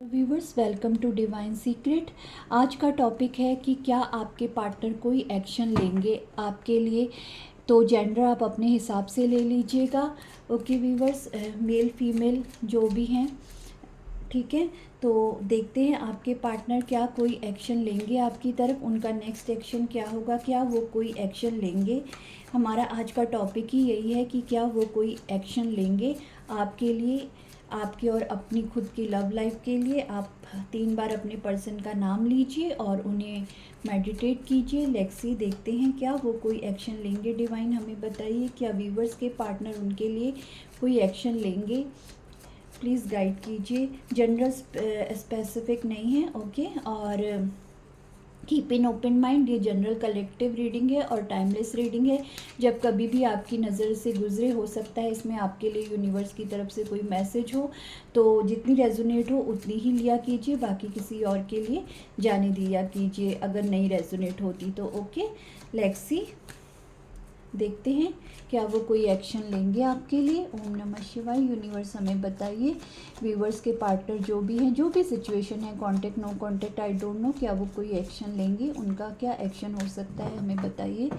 Viewers, welcome to divine secret. आज का topic है कि क्या आपके पार्टनर कोई एक्शन लेंगे आपके लिए। तो जेंडर आप अपने हिसाब से ले लीजिएगा। ओके व्यूवर्स, मेल फीमेल जो भी हैं, ठीक है। तो देखते हैं आपके पार्टनर क्या कोई एक्शन लेंगे आपकी तरफ, उनका नेक्स्ट एक्शन क्या होगा, क्या वो कोई एक्शन लेंगे। हमारा आज का टॉपिक ही यही है कि क्या वो कोई एक्शन लेंगे आपके लिए, आपकी और अपनी खुद की लव लाइफ के लिए। आप 3 बार अपने पर्सन का नाम लीजिए और उन्हें मेडिटेट कीजिए। लेक्सी देखते हैं क्या वो कोई एक्शन लेंगे। डिवाइन हमें बताइए क्या व्यूवर्स के पार्टनर उनके लिए कोई एक्शन लेंगे। प्लीज़ गाइड कीजिए। जनरल स्पेसिफिक नहीं है, ओके। और कीप इन ओपन माइंड, ये जनरल कलेक्टिव रीडिंग है और टाइमलेस रीडिंग है। जब कभी भी आपकी नज़र से गुजरे, हो सकता है इसमें आपके लिए यूनिवर्स की तरफ से कोई मैसेज हो, तो जितनी रेजोनेट हो उतनी ही लिया कीजिए, बाकी किसी और के लिए जाने दिया कीजिए अगर नहीं रेजोनेट होती तो। ओके, लेट्स सी, देखते हैं क्या वो कोई एक्शन लेंगे आपके लिए। ओम नमः शिवाय। यूनिवर्स हमें बताइए व्यूवर्स के पार्टनर जो भी हैं, जो भी सिचुएशन है, contact no contact I don't know, क्या वो कोई एक्शन लेंगे, उनका क्या एक्शन हो सकता है, हमें बताइए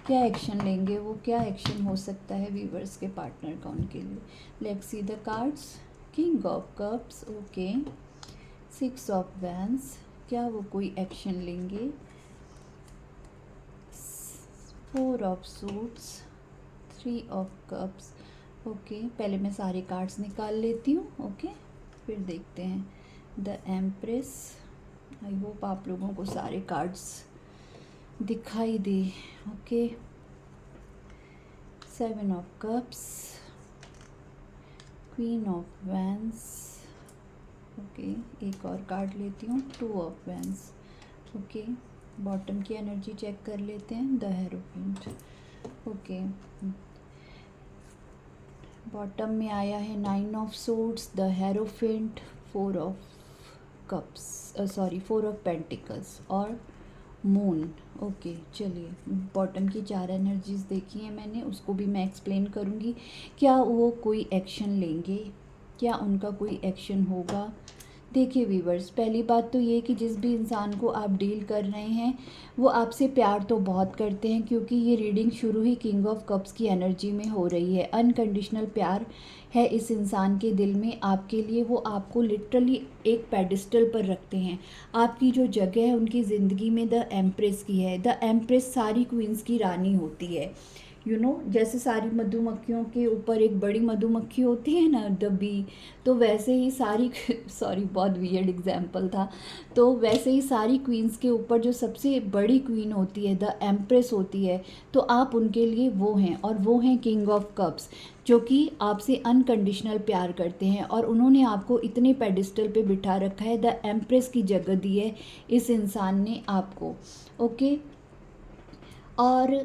क्या एक्शन लेंगे वो, क्या एक्शन हो सकता है व्यूवर्स के पार्टनर का उनके लिए। Let's see the cards. King of cups, okay. 6 of wands, क्या वो कोई एक्शन लेंगे। 4 of suits, 3 of cups, okay. पहले मैं सारे कार्ड्स निकाल लेती हूँ, ओके, फिर देखते हैं। द एम्प्रेस, आई होप आप लोगों को सारे कार्ड्स दिखाई दे, okay. 7 of cups, queen of wands, okay. एक और कार्ड लेती हूँ, 2 ऑफ वैंड्स, ओके। बॉटम की एनर्जी चेक कर लेते हैं। The hierophant, okay. बॉटम में आया है 9 of swords, the hierophant, 4 of cups, sorry 4 of pentacles और मून, ओके। चलिए, बॉटम की 4 एनर्जीज देखी हैं मैंने, उसको भी मैं एक्सप्लेन करूँगी। क्या वो कोई एक्शन लेंगे, क्या उनका कोई एक्शन होगा। देखिए व्यूवर्स, पहली बात तो ये कि जिस भी इंसान को आप डील कर रहे हैं वो आपसे प्यार तो बहुत करते हैं, क्योंकि ये रीडिंग शुरू ही किंग ऑफ कप्स की एनर्जी में हो रही है। अनकंडीशनल प्यार है इस इंसान के दिल में आपके लिए। वो आपको लिटरली एक पेडिस्टल पर रखते हैं। आपकी जो जगह है उनकी ज़िंदगी में द एम्प्रेस की है। द एम्प्रेस सारी क्वींस की रानी होती है। जैसे सारी मधुमक्खियों के ऊपर एक बड़ी मधुमक्खी होती है ना, द बी, तो वैसे ही सारी सॉरी बहुत वियर्ड एग्जाम्पल था। तो वैसे ही सारी क्वींस के ऊपर जो सबसे बड़ी क्वीन होती है, द एम्प्रेस होती है, तो आप उनके लिए वो हैं। और वो हैं किंग ऑफ कप्स, जो कि आपसे अनकंडीशनल प्यार करते हैं और उन्होंने आपको इतने पेडिस्टल पे बिठा रखा है। द एम्प्रेस की जगह दी है इस इंसान ने आपको, ओके। और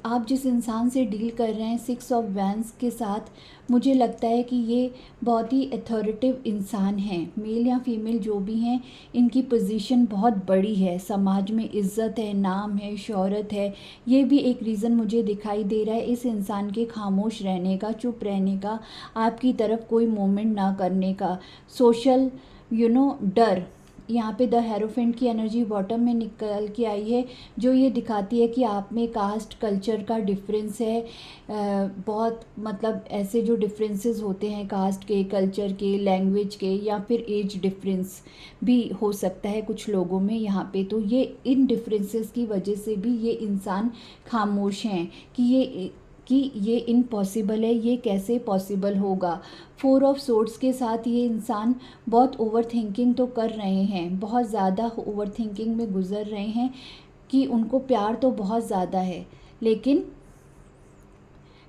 आप जिस इंसान से डील कर रहे हैं 6 ऑफ वैंड्स के साथ, मुझे लगता है कि ये बहुत ही अथॉरिटिव इंसान हैं। मेल या फीमेल जो भी हैं, इनकी पोजीशन बहुत बड़ी है, समाज में इज्जत है, नाम है, शोहरत है। ये भी एक रीज़न मुझे दिखाई दे रहा है इस इंसान के खामोश रहने का, चुप रहने का, आपकी तरफ कोई मूवमेंट ना करने का। सोशल डर, यहाँ पे द हेरोफेंट की एनर्जी बॉटम में निकल के आई है, जो ये दिखाती है कि आप में कास्ट कल्चर का डिफरेंस है। बहुत मतलब ऐसे जो डिफरेंसेस होते हैं कास्ट के, कल्चर के, लैंग्वेज के, या फिर एज डिफरेंस भी हो सकता है कुछ लोगों में यहाँ पे। तो ये इन डिफरेंसेस की वजह से भी ये इंसान खामोश हैं कि ये इम्पॉसिबल है, ये कैसे पॉसिबल होगा। 4 ऑफ सोर्ड्स के साथ ये इंसान बहुत ओवर थिंकिंग तो कर रहे हैं, बहुत ज़्यादा ओवर थिंकिंग में गुजर रहे हैं कि उनको प्यार तो बहुत ज़्यादा है, लेकिन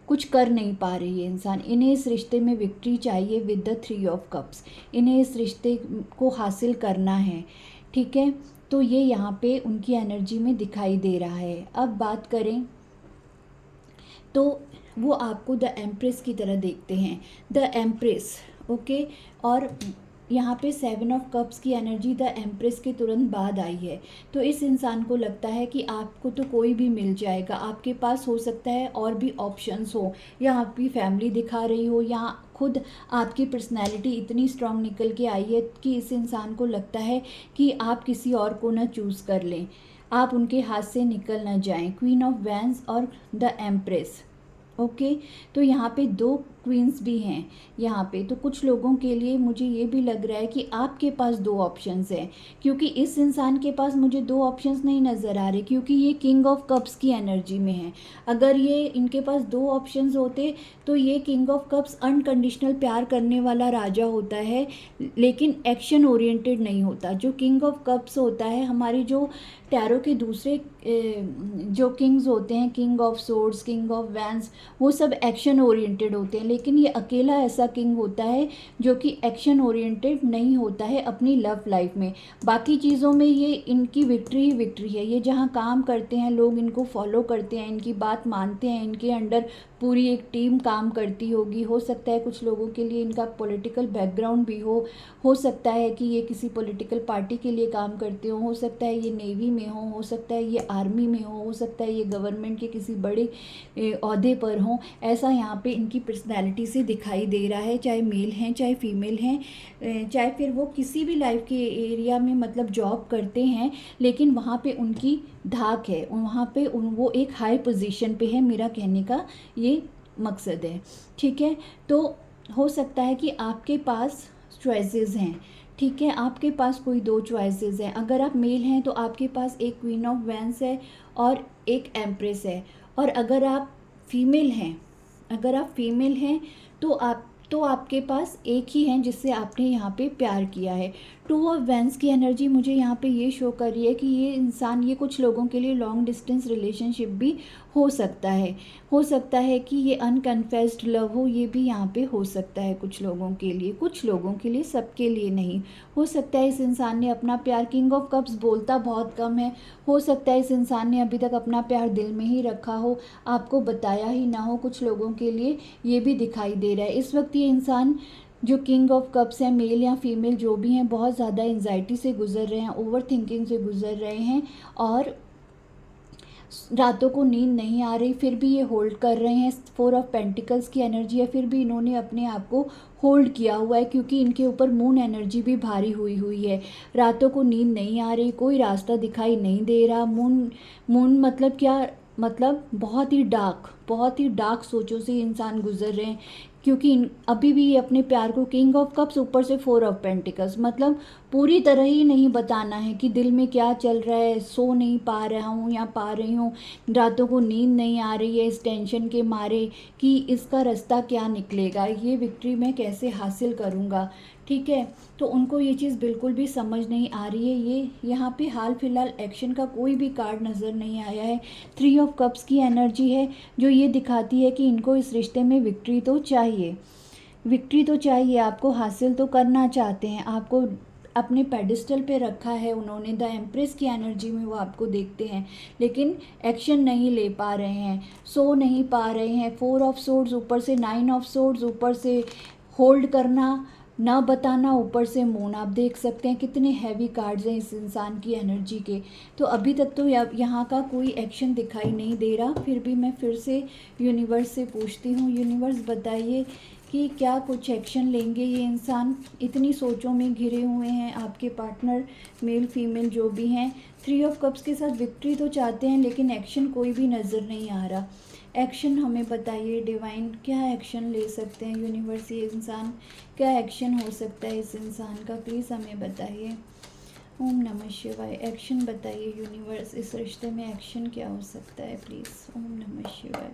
कुछ कर नहीं पा रही है इंसान। इन्हें इस रिश्ते में विक्ट्री चाहिए विद द 3 ऑफ कप्स। इन्हें इस रिश्ते को हासिल करना है, ठीक है। तो ये यहाँ पे उनकी एनर्जी में दिखाई दे रहा है। अब बात करें तो वो आपको द एम्प्रेस की तरह देखते हैं, द एम्प्रेस, ओके। और यहाँ पे 7 ऑफ कप्स की एनर्जी द एम्प्रेस के तुरंत बाद आई है। तो इस इंसान को लगता है कि आपको तो कोई भी मिल जाएगा, आपके पास हो सकता है और भी ऑप्शंस हो, या आपकी फैमिली दिखा रही हो, या खुद आपकी पर्सनैलिटी इतनी स्ट्रांग निकल के आई है कि इस इंसान को लगता है कि आप किसी और को ना चूज़ कर लें, आप उनके हाथ से निकल ना जाएं। क्वीन ऑफ वैंस और द एम्प्रेस। ओके, तो यहाँ पे 2 क्वींस भी हैं यहाँ पे। तो कुछ लोगों के लिए मुझे ये भी लग रहा है कि आपके पास 2 ऑप्शंस हैं, क्योंकि इस इंसान के पास मुझे 2 ऑप्शंस नहीं नज़र आ रहे, क्योंकि ये किंग ऑफ कप्स की एनर्जी में है। अगर ये इनके पास 2 ऑप्शंस होते तो ये किंग ऑफ कप्स अनकंडीशनल प्यार करने वाला राजा होता है, लेकिन एक्शन ओरिएंटेड नहीं होता। जो किंग ऑफ कप्स होता है, हमारी जो टैरो के दूसरे जो किंग्स होते हैं, king of swords, king of vents, वो सब एक्शन ओरिएंटेड होते हैं, लेकिन ये अकेला ऐसा किंग होता है जो कि एक्शन ओरिएंटेड नहीं होता है अपनी लव लाइफ में। बाकी चीज़ों में ये इनकी विक्ट्री ही विक्ट्री है। ये जहाँ काम करते हैं, लोग इनको फॉलो करते हैं, इनकी बात मानते हैं, इनके अंडर पूरी एक टीम काम करती होगी। हो सकता है कुछ लोगों के लिए इनका पॉलिटिकल बैकग्राउंड भी हो सकता है कि ये किसी पॉलिटिकल पार्टी के लिए काम करते हो सकता है ये नेवी में हो सकता है ये आर्मी में हो सकता है ये गवर्नमेंट के किसी बड़े ओहदे पर हों। ऐसा यहाँ पे इनकी पर्सनैलिटी से दिखाई दे रहा है, चाहे मेल हैं चाहे फीमेल हैं, चाहे फिर वो किसी भी लाइफ के एरिया में मतलब जॉब करते हैं, लेकिन वहाँ पे उनकी धाक है, वहाँ पे वो एक हाई पोजीशन पे है। मेरा कहने का ये मकसद है, ठीक है। तो हो सकता है कि आपके पास चॉइसेस हैं, ठीक है, आपके पास कोई 2 चॉइसेस हैं। अगर आप मेल हैं तो आपके पास एक क्वीन ऑफ वैंस है और एक एम्प्रेस है, और अगर आप फीमेल हैं तो आपके पास एक ही हैं जिससे आपने यहाँ पे प्यार किया है। 2 ऑफ वैंस की एनर्जी मुझे यहाँ पे ये शो कर रही है कि ये इंसान, ये कुछ लोगों के लिए लॉन्ग डिस्टेंस रिलेशनशिप भी हो सकता है कि ये अनकन्फेस्ड लव हो, ये भी यहाँ पे हो सकता है कुछ लोगों के लिए, सबके लिए नहीं। हो सकता है इस इंसान ने अपना प्यार, किंग ऑफ कप्स बोलता बहुत कम है, हो सकता है इस इंसान ने अभी तक अपना प्यार दिल में ही रखा हो, आपको बताया ही ना हो। कुछ लोगों के लिए ये भी दिखाई दे रहा है। इस वक्त ये इंसान जो किंग ऑफ कप्स हैं, मेल या फीमेल जो भी हैं, बहुत ज़्यादा एंजाइटी से गुजर रहे हैं, ओवर थिंकिंग से गुजर रहे हैं, और रातों को नींद नहीं आ रही, फिर भी ये होल्ड कर रहे हैं। 4 ऑफ पेंटिकल्स की एनर्जी है, फिर भी इन्होंने अपने आप को होल्ड किया हुआ है, क्योंकि इनके ऊपर मून एनर्जी भी भारी हुई है। रातों को नींद नहीं आ रही, कोई रास्ता दिखाई नहीं दे रहा। मून मतलब क्या, मतलब बहुत ही डार्क सोचों से इंसान गुजर रहे हैं, क्योंकि अभी भी ये अपने प्यार को, किंग ऑफ कप्स ऊपर से 4 ऑफ पेंटिकल्स, मतलब पूरी तरह ही नहीं बताना है कि दिल में क्या चल रहा है। सो नहीं पा रहा हूँ या पा रही हूँ, रातों को नींद नहीं आ रही है इस टेंशन के मारे कि इसका रास्ता क्या निकलेगा, ये विक्ट्री मैं कैसे हासिल करूँगा, ठीक है। तो उनको ये चीज़ बिल्कुल भी समझ नहीं आ रही है। ये यहाँ पे हाल फिलहाल एक्शन का कोई भी कार्ड नज़र नहीं आया है। 3 ऑफ कप्स की एनर्जी है जो ये दिखाती है कि इनको इस रिश्ते में विक्ट्री तो चाहिए, आपको हासिल तो करना चाहते हैं, आपको अपने पेडिस्टल पे रखा है उन्होंने। द एम्प्रेस की एनर्जी में वो आपको देखते हैं, लेकिन एक्शन नहीं ले पा रहे हैं, सो नहीं पा रहे हैं। 4 ऑफ सोर्ड्स ऊपर से 9 ऑफ सोर्ड्स, ऊपर से होल्ड करना, ना बताना, ऊपर से मून। आप देख सकते हैं कितने हैवी कार्ड्स हैं इस इंसान की एनर्जी के। तो अभी तक तो यहाँ का कोई एक्शन दिखाई नहीं दे रहा। फिर भी मैं फिर से यूनिवर्स से पूछती हूँ, यूनिवर्स बताइए कि क्या कुछ एक्शन लेंगे ये इंसान। इतनी सोचों में घिरे हुए हैं आपके पार्टनर, मेल फीमेल जो भी हैं। 3 ऑफ कप्स के साथ विक्ट्री तो चाहते हैं, लेकिन एक्शन कोई भी नज़र नहीं आ रहा। एक्शन हमें बताइए डिवाइन, क्या एक्शन ले सकते हैं यूनिवर्स, ये इंसान क्या एक्शन हो सकता है इस इंसान का, प्लीज़ हमें बताइए। ओम नमः शिवाय। एक्शन बताइए यूनिवर्स, इस रिश्ते में एक्शन क्या हो सकता है प्लीज़। ओम नमः शिवाय।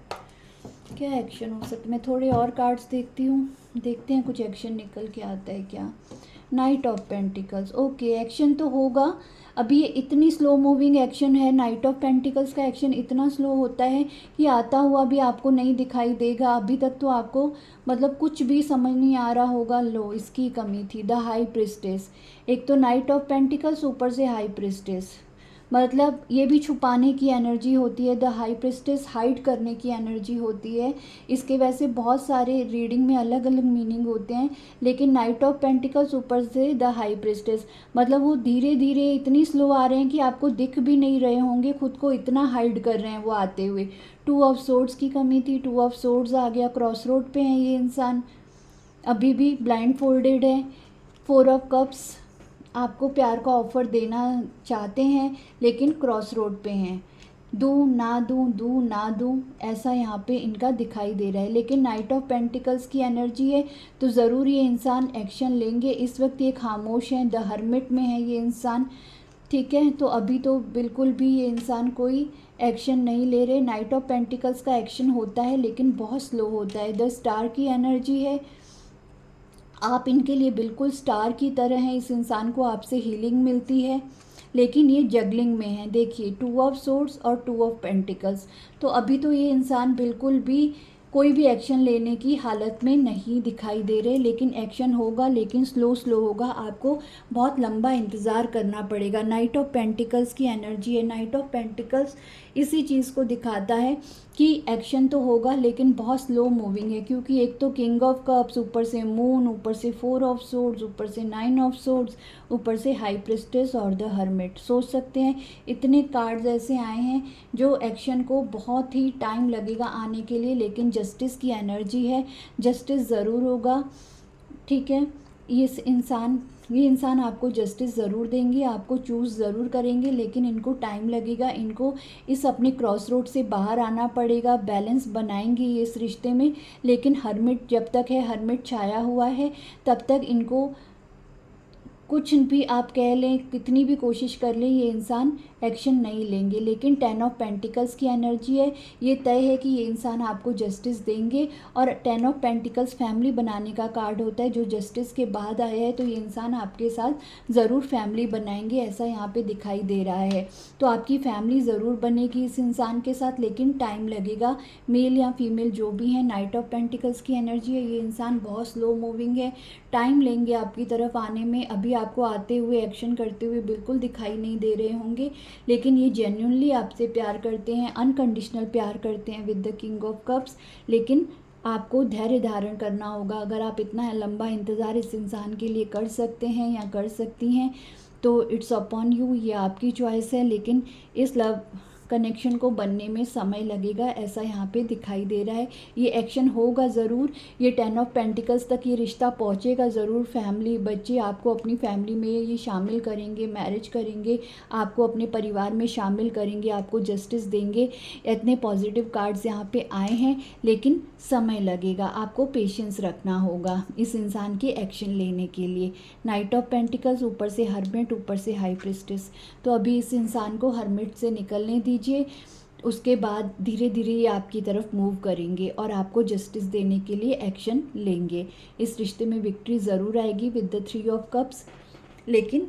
क्या एक्शन हो सकता है, मैं थोड़े और कार्ड्स देखती हूँ, देखते हैं कुछ एक्शन निकल के आता है क्या। Night of pentacles, okay, action तो होगा। अभी ये इतनी स्लो मूविंग एक्शन है, नाइट ऑफ पेंटिकल्स का एक्शन इतना स्लो होता है कि आता हुआ भी आपको नहीं दिखाई देगा। अभी तक तो आपको मतलब कुछ भी समझ नहीं आ रहा होगा। लो, इसकी कमी थी। द हाई प्रिस्टेस, एक तो नाइट ऑफ पेंटिकल्स ऊपर से हाई प्रिस्टेस, मतलब ये भी छुपाने की एनर्जी होती है। द हाई प्रिस्टेस हाइड करने की एनर्जी होती है। इसके वैसे बहुत सारे रीडिंग में अलग अलग मीनिंग होते हैं, लेकिन नाइट ऑफ पेंटिकल्स ऊपर से द हाई प्रिस्टेस, मतलब वो धीरे धीरे इतनी स्लो आ रहे हैं कि आपको दिख भी नहीं रहे होंगे, खुद को इतना हाइड कर रहे हैं वो आते हुए। टू ऑफ सोर्ड्स की कमी थी, टू ऑफ सोर्ड्स आ गया, क्रॉस रोड पे है ये इंसान, अभी भी ब्लाइंड फोल्डेड है। फोर ऑफ कप्स, आपको प्यार का ऑफ़र देना चाहते हैं लेकिन क्रॉस रोड पे हैं, दूँ ना दूँ ऐसा यहाँ पे इनका दिखाई दे रहा है। लेकिन नाइट ऑफ पेंटिकल्स की एनर्जी है, तो ज़रूर ये इंसान एक्शन लेंगे। इस वक्त ये खामोश हैं, द हर्मिट में है ये इंसान, ठीक है। तो अभी तो बिल्कुल भी ये इंसान कोई एक्शन नहीं ले रहे। नाइट ऑफ पेंटिकल्स का एक्शन होता है लेकिन बहुत स्लो होता है। द स्टार की एनर्जी है, आप इनके लिए बिल्कुल स्टार की तरह हैं, इस इंसान को आपसे हीलिंग मिलती है, लेकिन ये जगलिंग में है। देखिए, टू ऑफ सोर्ड्स और टू ऑफ पेंटिकल्स, तो अभी तो ये इंसान बिल्कुल भी कोई भी एक्शन लेने की हालत में नहीं दिखाई दे रहे, लेकिन एक्शन होगा, लेकिन स्लो स्लो होगा, आपको बहुत लंबा इंतज़ार करना पड़ेगा। नाइट ऑफ पेंटिकल्स की एनर्जी है, नाइट ऑफ पेंटिकल्स इसी चीज़ को दिखाता है कि एक्शन तो होगा लेकिन बहुत स्लो मूविंग है, क्योंकि एक तो किंग ऑफ कप्स, ऊपर से मून, ऊपर से फोर ऑफ सोर्ड्स, ऊपर से नाइन ऑफ सोर्ड्स, ऊपर से हाई प्रिस्टेस और द हर्मिट। सोच सकते हैं इतने कार्ड्स ऐसे आए हैं जो एक्शन को बहुत ही टाइम लगेगा आने के लिए, लेकिन जस्टिस की एनर्जी है, जस्टिस ज़रूर होगा, ठीक है। ये इंसान आपको जस्टिस ज़रूर देंगे, आपको चूज़ ज़रूर करेंगे, लेकिन इनको टाइम लगेगा, इनको इस अपने क्रॉस रोड से बाहर आना पड़ेगा, बैलेंस बनाएंगे ये इस रिश्ते में। लेकिन हर्मिट जब तक है, हर्मिट छाया हुआ है, तब तक इनको कुछ भी आप कह लें, कितनी भी कोशिश कर लें, ये इंसान एक्शन नहीं लेंगे। लेकिन 10 ऑफ पेंटिकल्स की एनर्जी है, ये तय है कि ये इंसान आपको जस्टिस देंगे। और 10 ऑफ पेंटिकल्स फैमिली बनाने का कार्ड होता है, जो जस्टिस के बाद आया है, तो ये इंसान आपके साथ ज़रूर फैमिली बनाएंगे, ऐसा यहाँ पे दिखाई दे रहा है। तो आपकी फैमिली ज़रूर बनेगी इस इंसान के साथ, लेकिन टाइम लगेगा। मेल या फीमेल जो भी है, नाइट ऑफ पेंटिकल्स की एनर्जी है, ये इंसान बहुत स्लो मूविंग है, टाइम लेंगे आपकी तरफ आने में। अभी आपको आते हुए, एक्शन करते हुए बिल्कुल दिखाई नहीं दे रहे होंगे, लेकिन ये जेन्युइनली आपसे प्यार करते हैं, अनकंडीशनल प्यार करते हैं with the king of cups. लेकिन आपको धैर्य धारण करना होगा। अगर आप इतना लंबा इंतज़ार इस इंसान के लिए कर सकते हैं या कर सकती हैं, तो इट्स अपॉन यू, ये आपकी चॉइस है। लेकिन इस लव कनेक्शन को बनने में समय लगेगा, ऐसा यहाँ पे दिखाई दे रहा है। ये एक्शन होगा ज़रूर, ये 10 ऑफ पेंटिकल्स तक ये रिश्ता पहुँचेगा ज़रूर। फैमिली, बच्चे आपको अपनी फैमिली में ये शामिल करेंगे, मैरिज करेंगे, आपको अपने परिवार में शामिल करेंगे, आपको जस्टिस देंगे। इतने पॉजिटिव कार्ड्स यहाँ पे आए हैं, लेकिन समय लगेगा, आपको पेशेंस रखना होगा इस इंसान के एक्शन लेने के लिए। नाइट ऑफ पेंटिकल्स, ऊपर से हर्मिट, ऊपर से हाई प्रिस्टेस, तो अभी इस इंसान को हर्मिट से निकलने दीजिए, उसके बाद धीरे धीरे ये आपकी तरफ मूव करेंगे और आपको जस्टिस देने के लिए एक्शन लेंगे। इस रिश्ते में विक्ट्री ज़रूर आएगी विद द 3 ऑफ कप्स, लेकिन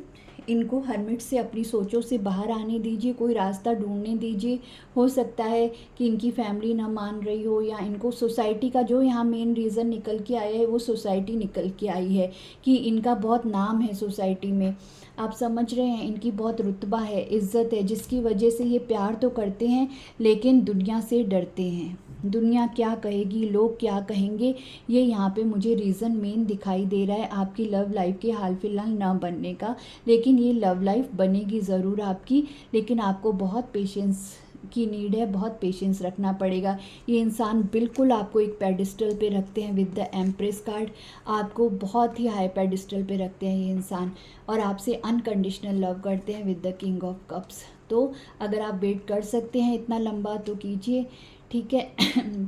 इनको हर्मिट से अपनी सोचों से बाहर आने दीजिए, कोई रास्ता ढूंढने दीजिए। हो सकता है कि इनकी फैमिली ना मान रही हो, या इनको सोसाइटी का जो यहाँ मेन रीज़न निकल के आया है, वो सोसाइटी निकल के आई है कि इनका बहुत नाम है सोसाइटी में, आप समझ रहे हैं, इनकी बहुत रुतबा है, इज़्ज़त है, जिसकी वजह से ये प्यार तो करते हैं लेकिन दुनिया से डरते हैं। दुनिया क्या कहेगी, लोग क्या कहेंगे, ये यहाँ पे मुझे रीज़न मेन दिखाई दे रहा है आपकी लव लाइफ के हाल फिलहाल ना बनने का। लेकिन ये लव लाइफ बनेगी ज़रूर आपकी, लेकिन आपको बहुत पेशेंस की नीड है, बहुत पेशेंस रखना पड़ेगा। ये इंसान बिल्कुल आपको एक पेडिस्टल पे रखते हैं विद द एम्प्रेस कार्ड, आपको बहुत ही हाई पेडिस्टल पे रखते हैं ये इंसान, और आपसे अनकंडीशनल लव करते हैं with the king of cups. तो अगर आप वेट कर सकते हैं इतना लंबा तो कीजिए, ठीक है।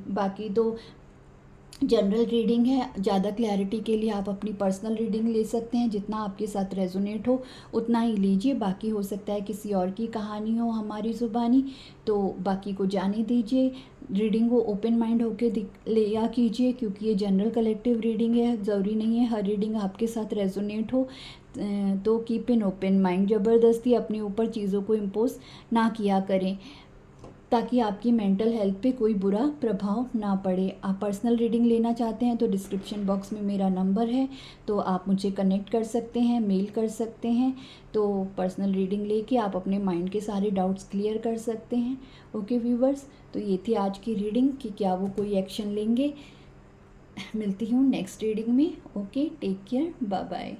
बाकी तो जनरल रीडिंग है, ज़्यादा क्लैरिटी के लिए आप अपनी पर्सनल रीडिंग ले सकते हैं, जितना आपके साथ रेजोनेट हो उतना ही लीजिए। बाकी हो सकता है किसी और की कहानी हो हमारी ज़ुबानी, तो बाकी को जाने दीजिए। रीडिंग को ओपन माइंड होके लिया कीजिए, क्योंकि ये जनरल कलेक्टिव रीडिंग है, ज़रूरी नहीं है हर रीडिंग आपके साथ रेजोनेट हो। तो कीप इन ओपन माइंड, ज़बरदस्ती अपने ऊपर चीज़ों को इम्पोज ना किया करें। ताकि आपकी मेंटल हेल्थ पे कोई बुरा प्रभाव ना पड़े। आप पर्सनल रीडिंग लेना चाहते हैं तो डिस्क्रिप्शन बॉक्स में मेरा नंबर है, तो आप मुझे कनेक्ट कर सकते हैं, मेल कर सकते हैं। तो पर्सनल रीडिंग लेके आप अपने माइंड के सारे डाउट्स क्लियर कर सकते हैं। ओके व्यूवर्स, तो ये थी आज की रीडिंग कि क्या वो कोई एक्शन लेंगे। मिलती हूँ नेक्स्ट रीडिंग में। Okay, take care, bye bye.